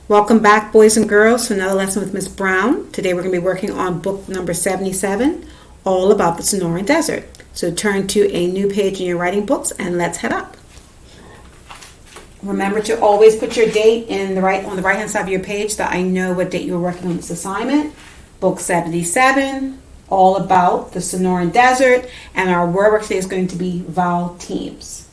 Welcome back, boys and girls, to another lesson with Miss Brown. Today we're going to be working on book number 77, all about the Sonoran Desert. So turn to a new page in your writing books and let's head up. Remember to always put your date on the right hand side of your page so that I know what date you're working on this assignment. Book 77, all about the Sonoran Desert, and our word work today is going to be vowel teams.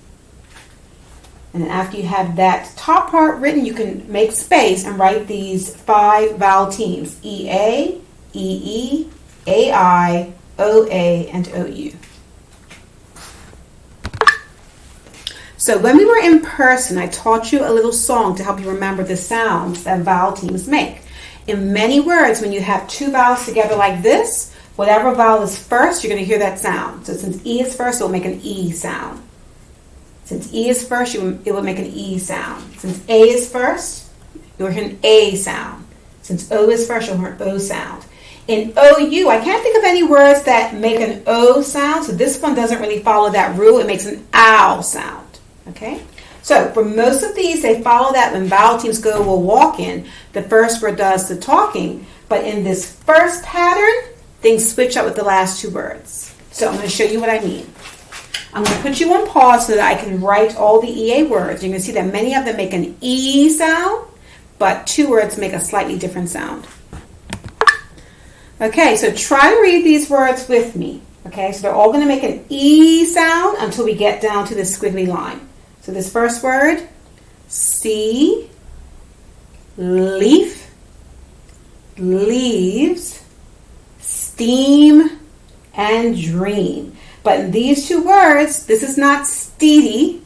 And then after you have that top part written, you can make space and write these 5 vowel teams: EA, EE, AI, OA, and OU. So when we were in person, I taught you a little song to help you remember the sounds that vowel teams make. In many words, when you have 2 vowels together like this, whatever vowel is first, you're going to hear that sound. So since E is first, it will make an E sound. Since E is first, it will make an E sound. Since A is first, you'll hear an A sound. Since O is first, you'll hear an O sound. In OU, I can't think of any words that make an O sound, so this one doesn't really follow that rule. It makes an OW sound. Okay? So for most of these, they follow that when vowel teams go or walk in, the first word does the talking. But in this first pattern, things switch up with the last 2 words. So I'm going to show you what I mean. I'm going to put you on pause so that I can write all the EA words. You're going to see that many of them make an E sound, but 2 words make a slightly different sound. Okay, so try to read these words with me. Okay, so they're all going to make an E sound until we get down to this squiggly line. So this first word, sea, leaf, leaves, steam, and dream. But in these 2 words, this is not steady,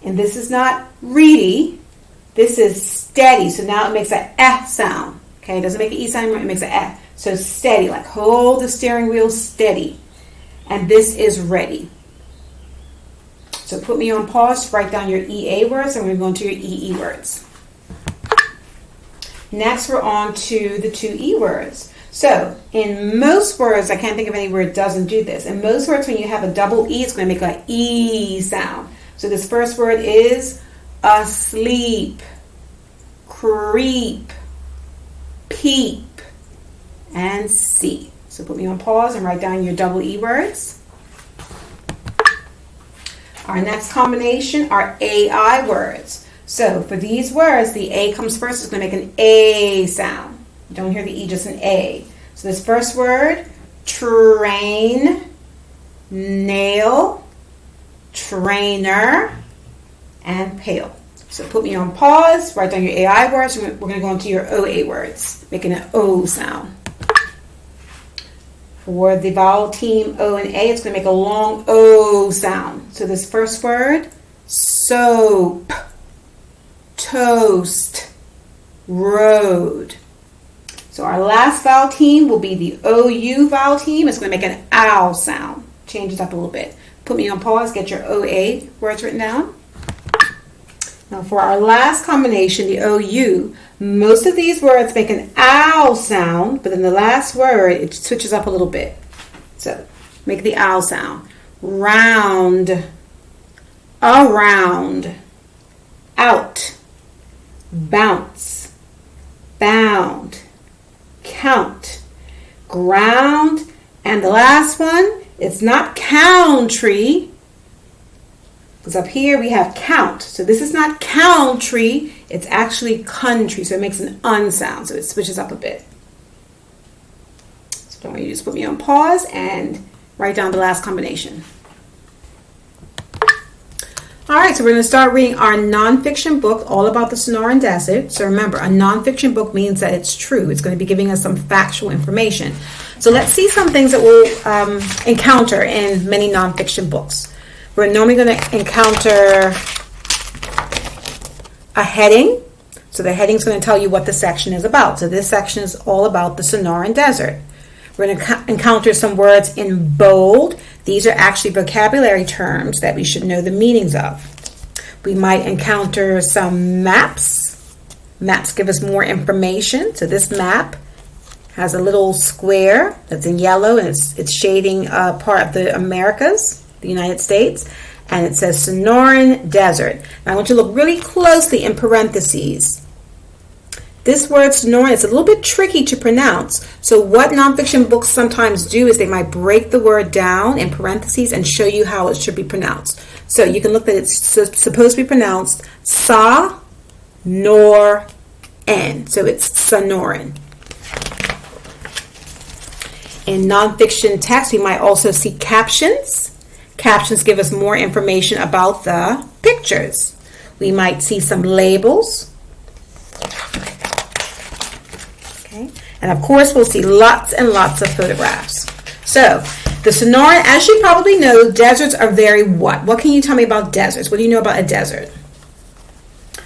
and this is not reedy. This is steady. So now it makes an eh sound. Okay, it doesn't make an E sound, it makes an eh. So steady, like hold the steering wheel steady. And this is ready. So put me on pause to write down your EA words, and we're going to go into your EE words. Next, we're on to the 2 E words. So in most words, I can't think of any word that doesn't do this. In most words, when you have a double E, it's going to make an E sound. So this first word is asleep, creep, peep, and see. So put me on pause and write down your double E words. Our next combination are AI words. So for these words, the A comes first. It's going to make an A sound. Don't hear the E, just an A. So this first word, train, nail, trainer, and pail. So put me on pause, write down your AI words, and we're going to go into your OA words, making an O sound. For the vowel team O and A, it's going to make a long O sound. So this first word, soap, toast, road. So our last vowel team will be the OU vowel team. It's going to make an OW sound. Change it up a little bit. Put me on pause, get your OA words written down. Now for our last combination, the OU, most of these words make an OW sound, but in the last word, it switches up a little bit. So make the OW sound. Round, around, out, bounce, bound, count, ground, and the last one, it's not country, because up here we have count. So this is not country, it's actually country. So it makes an un sound, so it switches up a bit. So don't worry, you just put me on pause and write down the last combination. All right, so we're going to start reading our nonfiction book all about the Sonoran Desert. So remember, a nonfiction book means that it's true. It's going to be giving us some factual information. So let's see some things that we'll encounter in many nonfiction books. We're normally going to encounter a heading. So the heading is going to tell you what the section is about. So this section is all about the Sonoran Desert. We're going to encounter some words in bold. These are actually vocabulary terms that we should know the meanings of. We might encounter some maps. Maps give us more information. So this map has a little square that's in yellow, and it's shading part of the Americas, the United States. And it says Sonoran Desert. Now I want you to look really closely in parentheses. This word Sonoran is a little bit tricky to pronounce. So what nonfiction books sometimes do is they might break the word down in parentheses and show you how it should be pronounced. So you can look that it's supposed to be pronounced Sa-nor-en. So it's Sonoran. In nonfiction text, we might also see captions. Captions give us more information about the pictures. We might see some labels. Okay. And of course, we'll see lots and lots of photographs. So, the Sonoran, as you probably know, deserts are very what? What can you tell me about deserts? What do you know about a desert?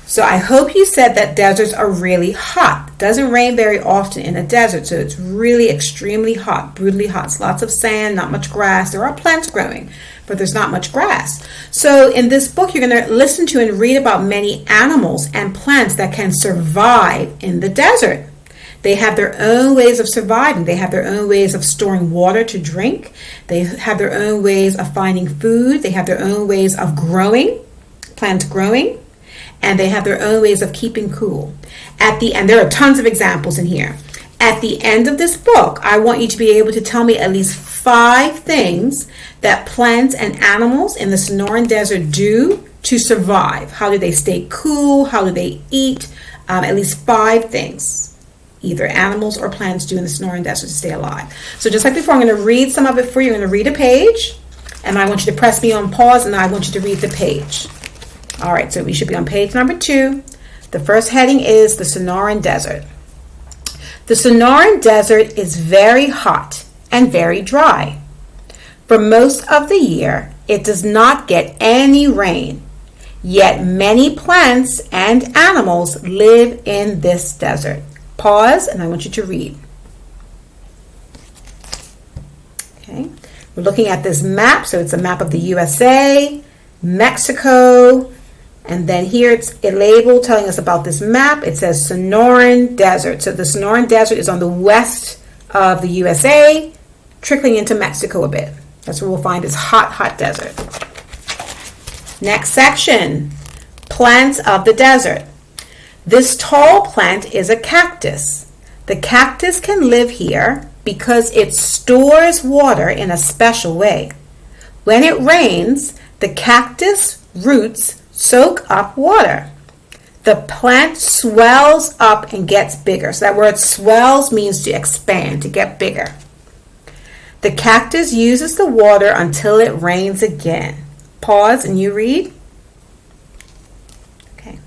So I hope you said that deserts are really hot. It doesn't rain very often in a desert, so it's really extremely hot, brutally hot. It's lots of sand, not much grass. There are plants growing, but there's not much grass. So in this book, you're going to listen to and read about many animals and plants that can survive in the desert. They have their own ways of surviving. They have their own ways of storing water to drink. They have their own ways of finding food. They have their own ways of growing, plants growing. And they have their own ways of keeping cool. And there are tons of examples in here. At the end of this book, I want you to be able to tell me at least 5 things that plants and animals in the Sonoran Desert do to survive. How do they stay cool? How do they eat? At least 5 things either animals or plants do in the Sonoran Desert to stay alive. So just like before, I'm going to read some of it for you. I'm going to read a page, and I want you to press me on pause, and I want you to read the page. All right, so we should be on page number 2. The first heading is the Sonoran Desert. The Sonoran Desert is very hot and very dry. For most of the year, it does not get any rain. Yet many plants and animals live in this desert. Pause, and I want you to read. Okay, we're looking at this map. So it's a map of the USA, Mexico, and then here it's a label telling us about this map. It says Sonoran Desert. So the Sonoran Desert is on the west of the USA, trickling into Mexico a bit. That's where we'll find this hot, hot desert. Next section, plants of the desert. This tall plant is a cactus. The cactus can live here because it stores water in a special way. When it rains, the cactus roots soak up water. The plant swells up and gets bigger. So that word swells means to expand, to get bigger. The cactus uses the water until it rains again. Pause and you read. Okay.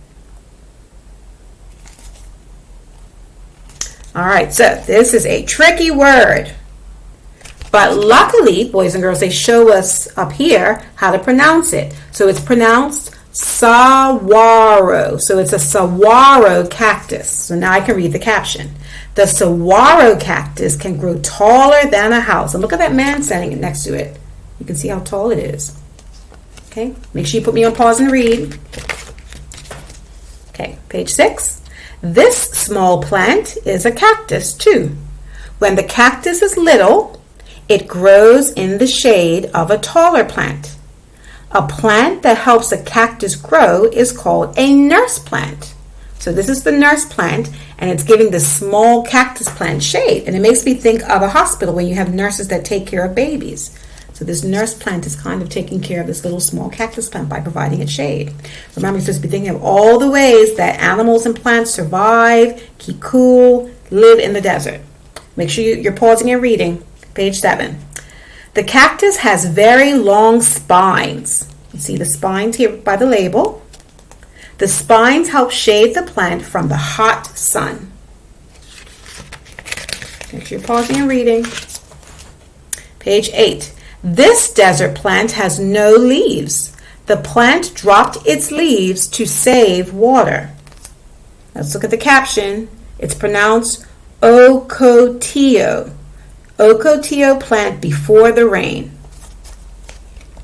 All right, so this is a tricky word. But luckily, boys and girls, they show us up here how to pronounce it. So it's pronounced saguaro. So it's a saguaro cactus. So now I can read the caption. The saguaro cactus can grow taller than a house. And look at that man standing next to it. You can see how tall it is. Okay, make sure you put me on pause and read. Okay, page 6. This small plant is a cactus too. When the cactus is little, it grows in the shade of a taller plant. A plant that helps a cactus grow is called a nurse plant. So this is the nurse plant, and it's giving the small cactus plant shade. And it makes me think of a hospital when you have nurses that take care of babies. So this nurse plant is kind of taking care of this little small cactus plant by providing it shade. Remember, you're supposed to be thinking of all the ways that animals and plants survive, keep cool, live in the desert. Make sure you're pausing and reading. Page 7. The cactus has very long spines. You see the spines here by the label. The spines help shade the plant from the hot sun. Make sure you're pausing and reading. Page 8. This desert plant has no leaves. The plant dropped its leaves to save water. Let's look at the caption. It's pronounced Ocotillo. Ocotillo plant before the rain.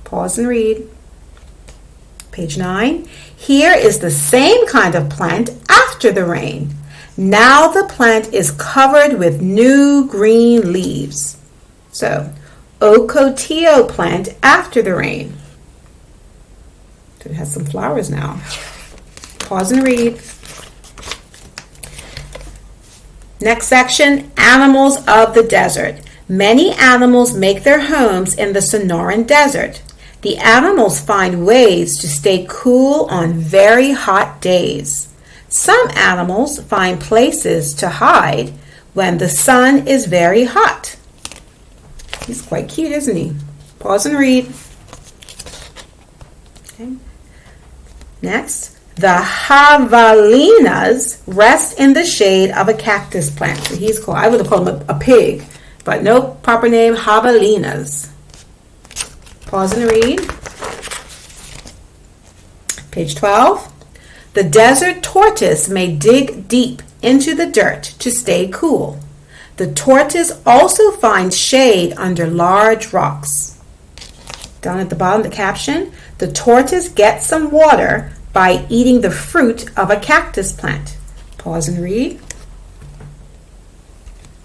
Pause and read. Page 9. Here is the same kind of plant after the rain. Now the plant is covered with new green leaves. So, Ocotillo plant after the rain. It has some flowers now. Pause and read. Next section, animals of the desert. Many animals make their homes in the Sonoran Desert. The animals find ways to stay cool on very hot days. Some animals find places to hide when the sun is very hot. He's quite cute, isn't he? Pause and read. Okay. Next. The javelinas rest in the shade of a cactus plant. So he's called, I would have called him a pig, but no, proper name, javelinas. Pause and read. Page 12. The desert tortoise may dig deep into the dirt to stay cool. The tortoise also finds shade under large rocks. Down at the bottom of the caption, the tortoise gets some water by eating the fruit of a cactus plant. Pause and read.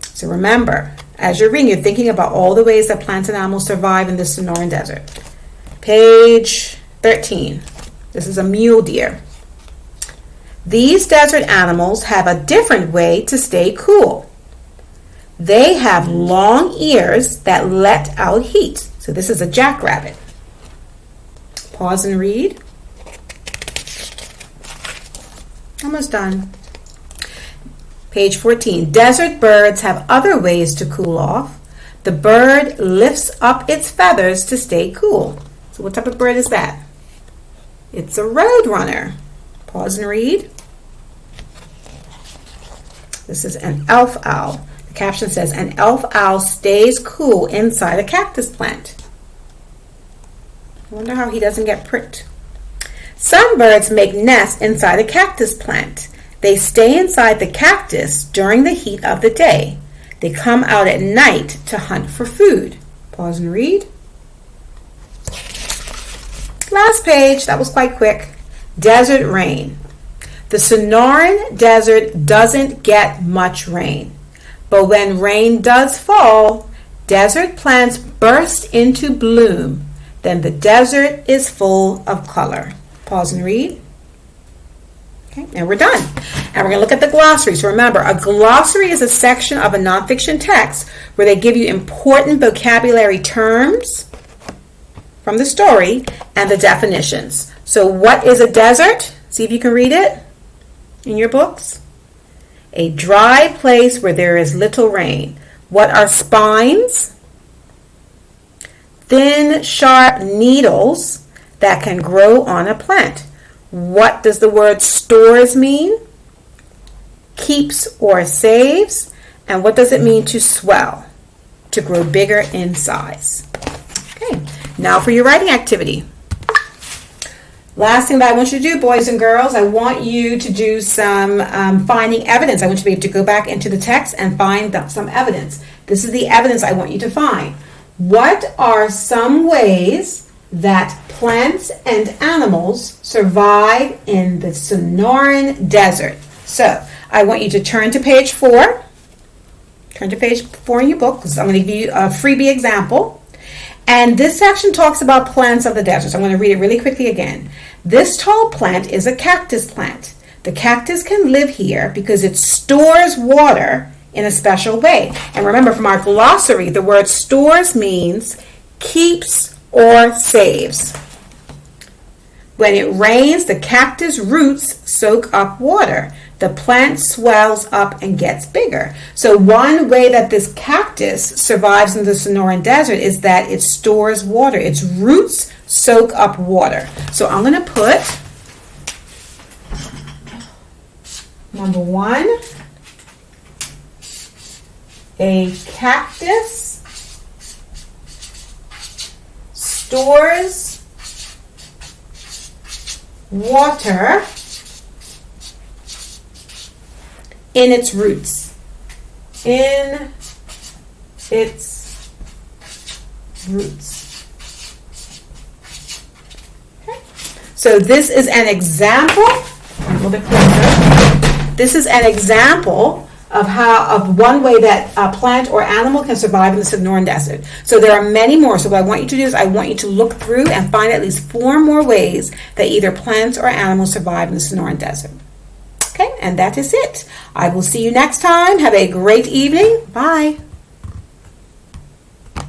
So remember, as you're reading, you're thinking about all the ways that plants and animals survive in the Sonoran Desert. Page 13. This is a mule deer. These desert animals have a different way to stay cool. They have long ears that let out heat. So this is a jackrabbit. Pause and read. Almost done. Page 14. Desert birds have other ways to cool off. The bird lifts up its feathers to stay cool. So what type of bird is that? It's a roadrunner. Pause and read. This is an elf owl. The caption says, an elf owl stays cool inside a cactus plant. I wonder how he doesn't get pricked. Some birds make nests inside a cactus plant. They stay inside the cactus during the heat of the day. They come out at night to hunt for food. Pause and read. Last page, that was quite quick. Desert rain. The Sonoran Desert doesn't get much rain. But when rain does fall, desert plants burst into bloom. Then the desert is full of color. Pause and read. Okay, and we're done. And we're going to look at the glossary. So remember, a glossary is a section of a nonfiction text where they give you important vocabulary terms from the story and the definitions. So what is a desert? See if you can read it in your books. A dry place where there is little rain. What are spines? Thin, sharp needles that can grow on a plant. What does the word stores mean? Keeps or saves. And what does it mean to swell? To grow bigger in size. Okay, now for your writing activity. Last thing that I want you to do, boys and girls, I want you to do some finding evidence. I want you to be able to go back into the text and find some evidence. This is the evidence I want you to find. What are some ways that plants and animals survive in the Sonoran Desert? So I want you to turn to page 4. Turn to page 4 in your book because I'm going to give you a freebie example. And this section talks about plants of the desert. So I'm going to read it really quickly again. This tall plant is a cactus plant. The cactus can live here because it stores water in a special way. And remember from our glossary, the word stores means keeps or saves. When it rains, the cactus roots soak up water. The plant swells up and gets bigger. So one way that this cactus survives in the Sonoran Desert is that it stores water. Its roots soak up water. So I'm going to put number 1, a cactus stores water in its roots. In its roots. Okay. So this is an example. A little bit closer. This is an example of one way that a plant or animal can survive in the Sonoran Desert. So there are many more. So what I want you to do is I want you to look through and find at least 4 more ways that either plants or animals survive in the Sonoran Desert. Okay, and that is it. I will see you next time. Have a great evening. Bye.